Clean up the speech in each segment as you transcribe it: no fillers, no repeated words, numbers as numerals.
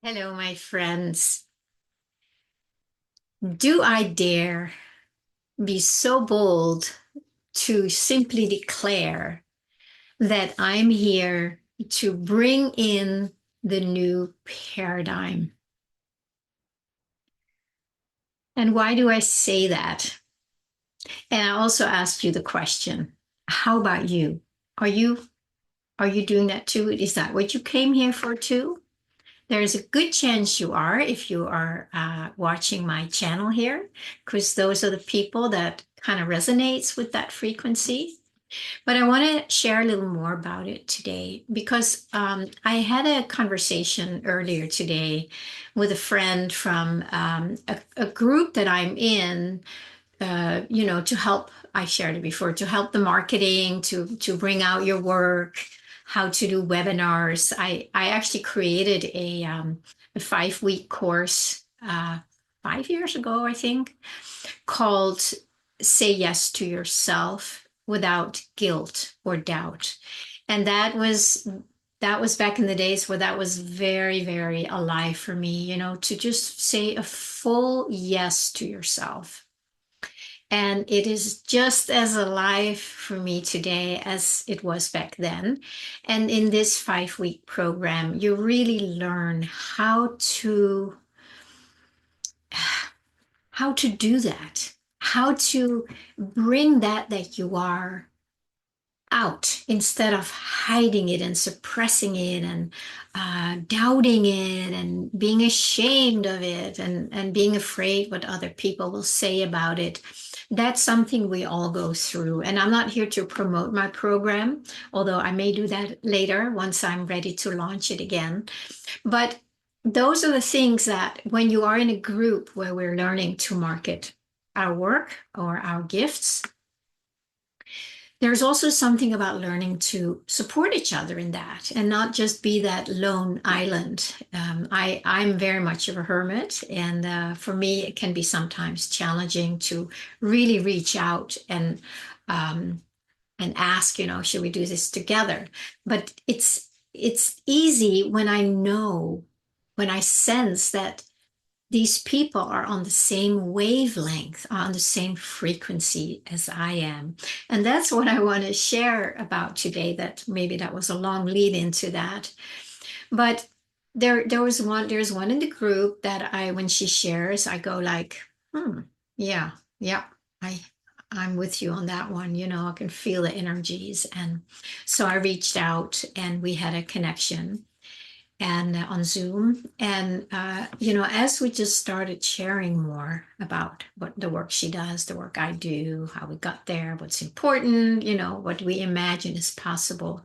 Hello, my friends. Do I dare be so bold to simply declare that I'm here to bring in the new paradigm? And why do I say that? And I also asked you the question, how about you? Are you are you doing that too? Is that what you came here for too? There's a good chance you are if you are watching my channel here, because those are the people that kind of resonates with that frequency. But I want to share a little more about it today because I had a conversation earlier today with a friend from a group that I'm in, to help. I shared it before to help the marketing, to bring out your work, how to do webinars. I actually created a 5-week course 5 years ago, I think, called "Say Yes to Yourself Without Guilt or Doubt," and that was back in the days where that was very, very alive for me. To just say a full yes to yourself. And it is just as alive for me today as it was back then. And in this 5-week program, you really learn how to do that, how to bring that you are out instead of hiding it and suppressing it and doubting it and being ashamed of it and being afraid what other people will say about it. That's something we all go through. And I'm not here to promote my program, although I may do that later once I'm ready to launch it again. But those are the things that when you are in a group where we're learning to market our work or our gifts, there's also something about learning to support each other in that and not just be that lone island. I'm very much of a hermit, and for me, it can be sometimes challenging to really reach out and ask, should we do this together? But it's easy when when I sense that these people are on the same wavelength, on the same frequency as I am. And that's what I want to share about today. That maybe that was a long lead into that. But there's one in the group that when she shares, I go like, yeah, yeah, I I'm with you on that one. I can feel the energies. And so I reached out and we had a connection and on Zoom. And, as we just started sharing more about what the work she does, the work I do, how we got there, what's important, what we imagine is possible,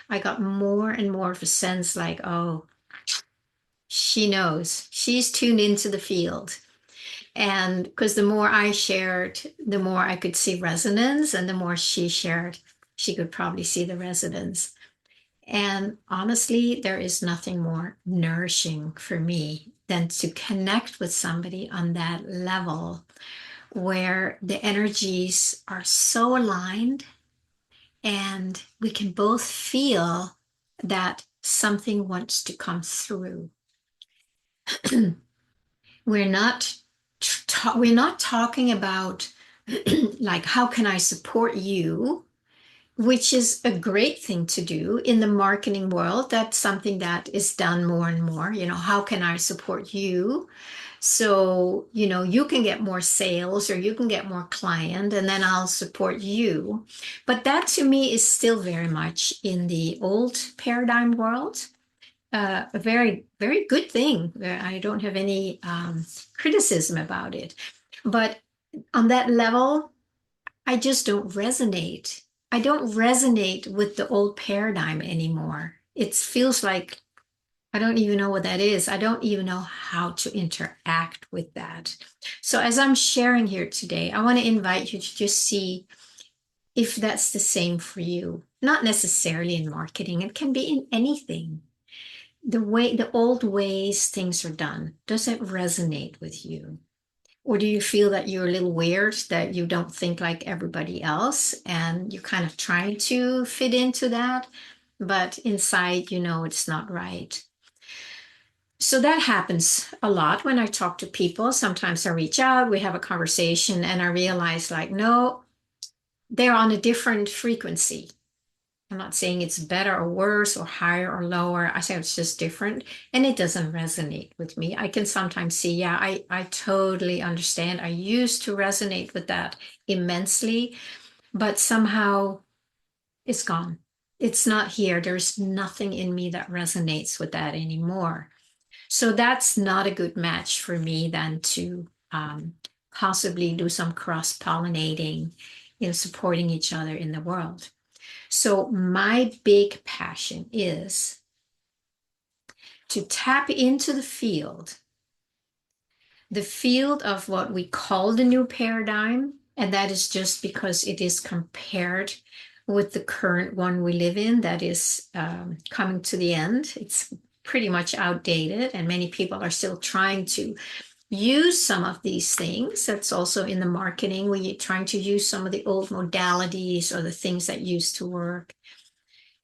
I got more and more of a sense like, oh, she knows, she's tuned into the field. And because the more I shared, the more I could see resonance, and the more she shared, she could probably see the resonance. And honestly, there is nothing more nourishing for me than to connect with somebody on that level where the energies are so aligned and we can both feel that something wants to come through. We're not we're not talking about like, how can I support you, which is a great thing to do in the marketing world. That's something that is done more and more. How can I support you so, you can get more sales or you can get more client and then I'll support you. But that to me is still very much in the old paradigm world. A very, very good thing. I don't have any criticism about it. But on that level, I just don't resonate. I don't resonate with the old paradigm anymore. It feels like I don't even know what that is. I don't even know how to interact with that. So, as I'm sharing here today, I want to invite you to just see if that's the same for you. Not necessarily in marketing, it can be in anything. The old ways things are done, does it resonate with you? Or do you feel that you're a little weird, that you don't think like everybody else, and you're kind of trying to fit into that, but inside, it's not right? So that happens a lot when I talk to people. Sometimes I reach out, we have a conversation, and I realize, like, no, they're on a different frequency. I'm not saying it's better or worse or higher or lower. I say it's just different and it doesn't resonate with me. I can sometimes see, yeah, I totally understand. I used to resonate with that immensely, but somehow it's gone. It's not here. There's nothing in me that resonates with that anymore. So that's not a good match for me then to possibly do some cross-pollinating, supporting each other in the world. So my big passion is to tap into the field of what we call the new paradigm. And that is just because it is compared with the current one we live in that is coming to the end. It's pretty much outdated, and many people are still trying to use some of these things. That's also in the marketing. We're trying to use some of the old modalities or the things that used to work.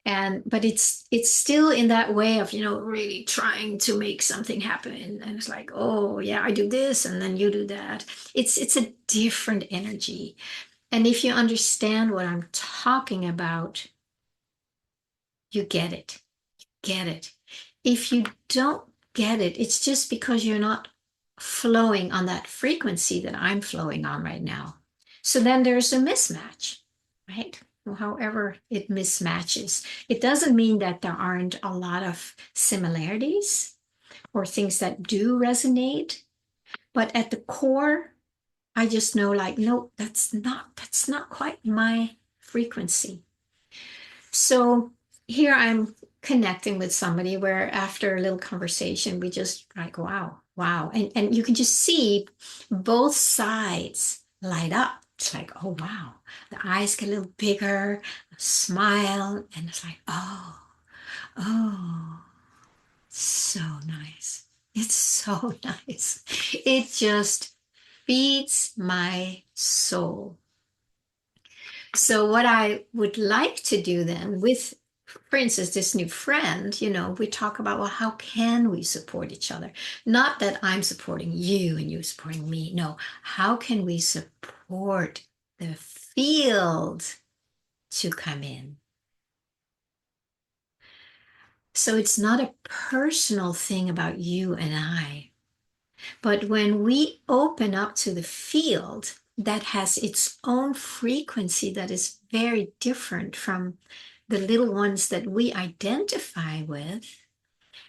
And but it's still in that way of, really trying to make something happen. And it's like, oh yeah, I do this and then you do that. It's a different energy. And if you understand what I'm talking about, you get it. Get it. If you don't get it, it's just because you're not flowing on that frequency that I'm flowing on right now. So then there's a mismatch, right? Well, however it mismatches, it doesn't mean that there aren't a lot of similarities or things that do resonate, but at the core, I just know, like, no, that's not quite my frequency. So here I'm connecting with somebody where after a little conversation, we just like, wow, wow. And you can just see both sides light up. It's like, oh, wow. The eyes get a little bigger, a smile, and it's like, oh, oh, so nice. It's so nice. It just feeds my soul. So what I would like to do then with, for instance, this new friend, we talk about, well, how can we support each other? Not that I'm supporting you and you supporting me. No, how can we support the field to come in? So it's not a personal thing about you and I. But when we open up to the field that has its own frequency that is very different from the little ones that we identify with,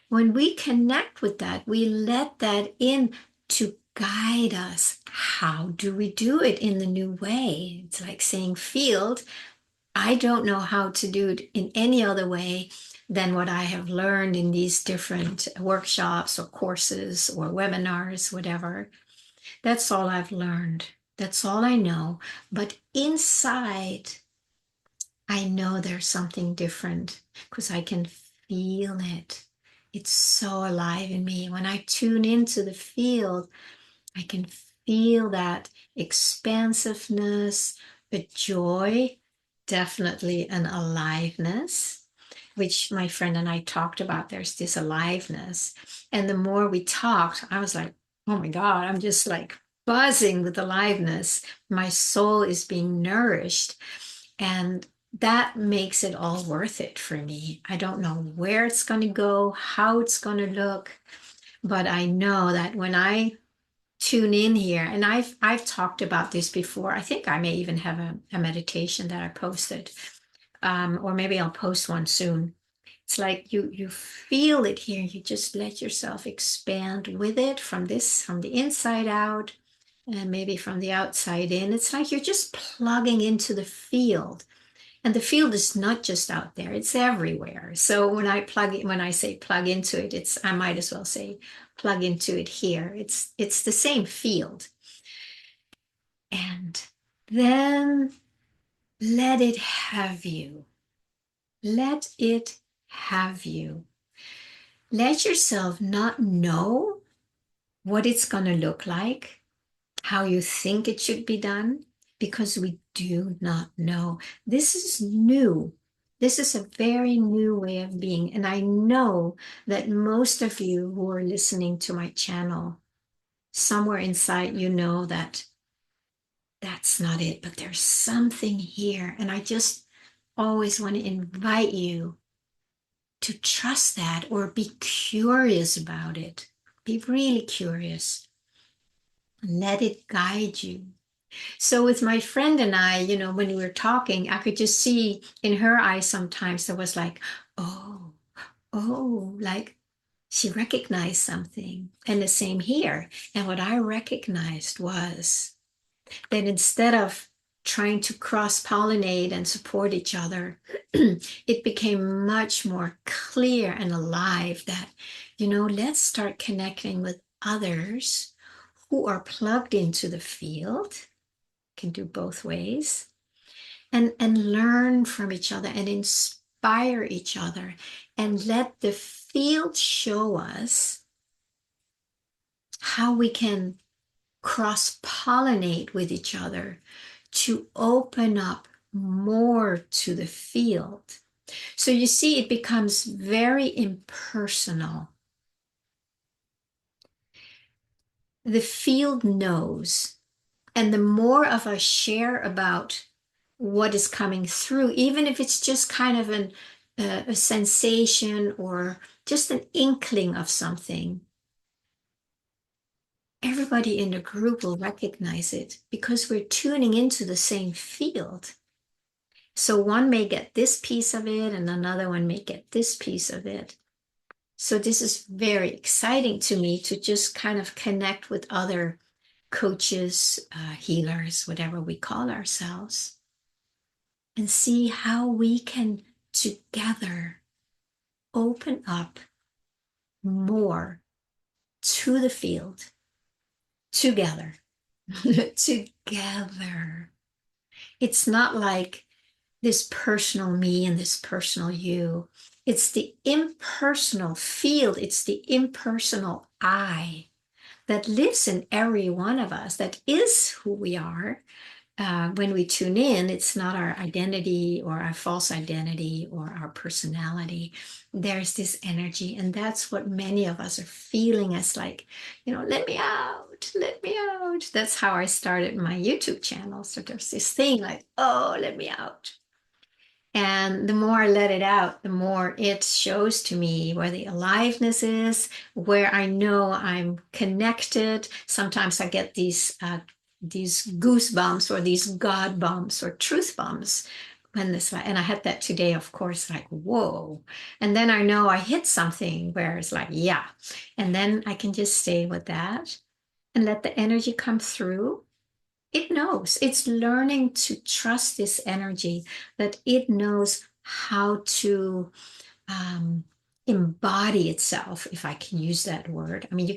when we connect with that, we let that in to guide us. How do we do it in the new way? It's like saying field. I don't know how to do it in any other way than what I have learned in these different workshops or courses or webinars, whatever. That's all I've learned. That's all I know. But inside, I know there's something different because I can feel it. It's so alive in me. When I tune into the field, I can feel that expansiveness, a joy, definitely an aliveness, which my friend and I talked about. There's this aliveness. And the more we talked, I was like, oh my God, I'm just like buzzing with aliveness. My soul is being nourished. And that makes it all worth it for me. I don't know where it's going to go, how it's going to look, but I know that when I tune in here, and I've talked about this before. I think I may even have a meditation that I posted, or maybe I'll post one soon. It's like you feel it here. You just let yourself expand with it from the inside out, and maybe from the outside in. It's like you're just plugging into the field. And the field is not just out there, it's everywhere. So when I say plug into it, I might as well say plug into it here. It's the same field. And then let it have you. Let it have you. Let yourself not know what it's going to look like, how you think it should be done, because we do not know. This is new. This is a very new way of being. And I know that most of you who are listening to my channel, somewhere inside, you know that that's not it, but there's something here. And I just always want to invite you to trust that or be curious about it. Be really curious. Let it guide you. So with my friend and I, when we were talking, I could just see in her eyes sometimes there was like, oh, like she recognized something. And the same here. And what I recognized was that instead of trying to cross-pollinate and support each other, it became much more clear and alive that, let's start connecting with others who are plugged into the field, can do both ways, and learn from each other and inspire each other and let the field show us how we can cross-pollinate with each other to open up more to the field. So you see, it becomes very impersonal. The field knows, and the more of us share about what is coming through, even if it's just kind of a sensation or just an inkling of something, everybody in the group will recognize it because we're tuning into the same field. So one may get this piece of it and another one may get this piece of it. So this is very exciting to me to just kind of connect with other coaches, healers, whatever we call ourselves, and see how we can together open up more to the field together. Together. It's not like this personal me and this personal you. It's the impersonal field, it's the impersonal I that lives in every one of us, that is who we are. When we tune in, it's not our identity or our false identity or our personality. There's this energy, and that's what many of us are feeling as like, let me out, let me out. That's how I started my YouTube channel. So there's this thing like, oh, let me out. And the more I let it out, the more it shows to me where the aliveness is, where I know I'm connected. Sometimes I get these goosebumps or these God bumps or truth bumps when this, and I had that today, of course, like, whoa. And then I know I hit something where it's like, yeah. And then I can just stay with that and let the energy come through. It knows. It's learning to trust this energy, that it knows how to embody itself, if I can use that word. I mean,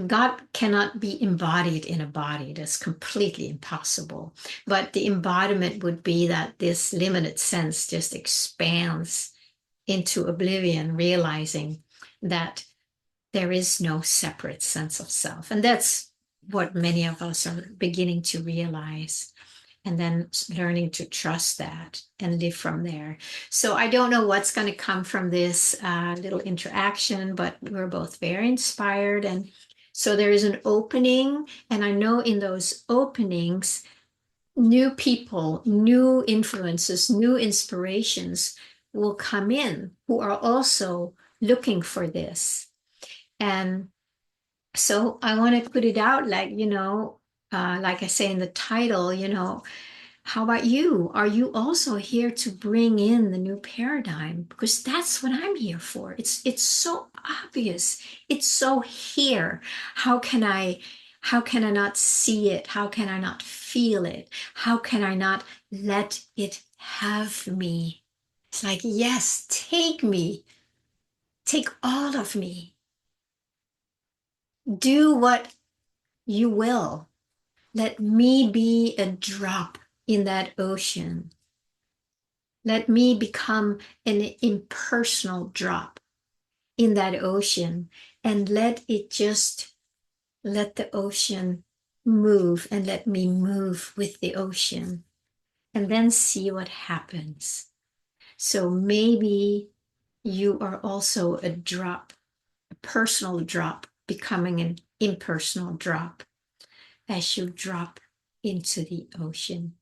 God cannot be embodied in a body. That's completely impossible. But the embodiment would be that this limited sense just expands into oblivion, realizing that there is no separate sense of self. And that's what many of us are beginning to realize, and then learning to trust that and live from there. So I don't know what's going to come from this little interaction, but we're both very inspired. And so there is an opening, and I know in those openings, new people, new influences, new inspirations will come in who are also looking for this. And so I want to put it out like, like I say in the title, how about you? Are you also here to bring in the new paradigm? Because that's what I'm here for. It's so obvious. It's so here. How can I not see it? How can I not feel it? How can I not let it have me? It's like, yes, take me. Take all of me. Do what you will. Let me be a drop in that ocean. Let me become an impersonal drop in that ocean, and let the ocean move, and let me move with the ocean. and then see what happens. So maybe you are also a drop, a personal drop, becoming an impersonal drop as you drop into the ocean.